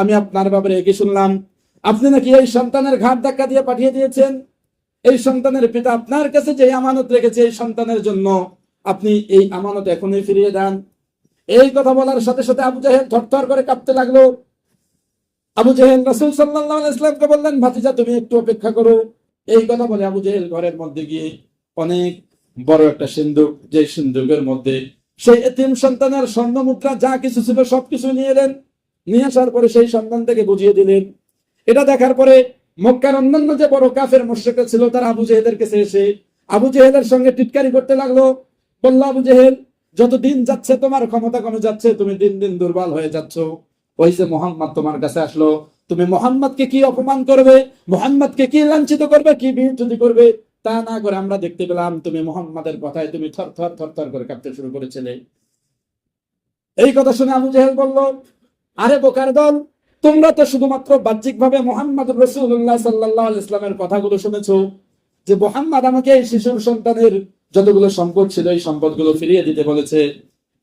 আমি আপনার ব্যাপারে কি শুনলাম, আপনি নাকি এই সন্তানের ঘাট ধাক্কা দিয়ে পাঠিয়ে দিয়েছেন। এই সন্তানের পিতা আপনার কাছে যে আমানত রেখেছে এই সন্তানের জন্য, আপনি এই আমানত এখনই ফিরিয়ে দেন। এই কথা বলার সাথে সাথে আবু জাহেল থরথর করে কাঁপতে লাগলো। আবু জাহেল রাসূল সাল্লাল্লাহু আলাইহি ওয়াসাল্লামকে বললেন, ভাতিজা তুমি একটু অপেক্ষা করো। এই কথা বলে আবু জাহেল ঘরের মধ্যে গিয়ে অনেক বড় একটা সিন্দুক, যে সিন্দুকের মধ্যে সেই এতিম সন্তানের স্বর্ণ মুদ্রা যা কিছু ছিল সবকিছু নিয়ে এলেন। নিয়ে আসার পরে সেই সন্তানটাকে বুঝিয়ে দিলেন। এটা দেখার পরে মক্কার অন্যান্য যে বড় কাফের মুশরিকরা ছিল, তারা আবু জেহেলের কাছে এসে আবু জেহেলের সঙ্গে টিটকারি করতে লাগলো। বলল, আবু জেহেল, যত দিন যাচ্ছে তোমার ক্ষমতা কমে যাচ্ছে, তুমি দিন দিন দুর্বল হয়ে যাচ্ছ। ওই যে মোহাম্মদ তোমার কাছে আসলো, তুমি মোহাম্মদকে কি অপমান করবে, মোহাম্মদকে কি লাঞ্ছিত করবে, কি বিচ্যুতি করবে, তা না করে আমরা দেখতে পেলাম তুমি মোহাম্মদের কথায় তুমি থর থর থর থর করে কাঁপতে শুরু করেছিলে। এই কথা শুনে আবু জেহেল বলল, আরে বোকার দল, তোমরা তো শুধুমাত্র বাহ্যিকভাবে মুহাম্মদ রাসূলুল্লাহ সাল্লাল্লাহু আলাইহি ওয়াসাল্লামের কথাগুলো শুনেছো, যে মুহাম্মদ আমাকে এই শিশুর সন্তানের যতগুলো সম্পদ ছিল এই সম্পদগুলো ফিরিয়ে দিতে বলেছে।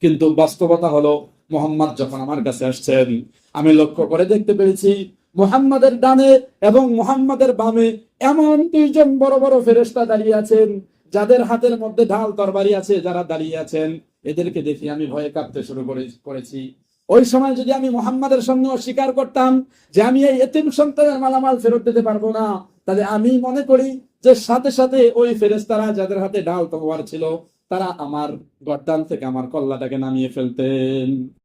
কিন্তু বাস্তবতা হলো, মুহাম্মদ যখন আমার কাছে আসছেন, আমি লক্ষ্য করে দেখতে পেরেছি মুহাম্মাদের ডানে এবং মুহাম্মাদের বামে এমন দুইজন বড় বড় ফেরেশতা দাঁড়িয়ে আছেন, যাদের হাতের মধ্যে ঢাল তরবারি আছে, যারা দাঁড়িয়ে আছেন। এদেরকে দেখে আমি ভয়ে কাঁপতে শুরু করেছি। ওই সময় যদি আমি মুহাম্মাদের সামনে অস্বীকার করতাম যে আমি এই এতিম সন্তানের মালামাল ফেরত দিতে পারবো না, তাহলে আমি মনে করি যে সাথে সাথে ওই ফেরেশতারা যাদের হাতে ঢাল তলোয়ার ছিল, তারা আমার গর্দান থেকে আমার কল্লাটাকে নামিয়ে ফেলতেন।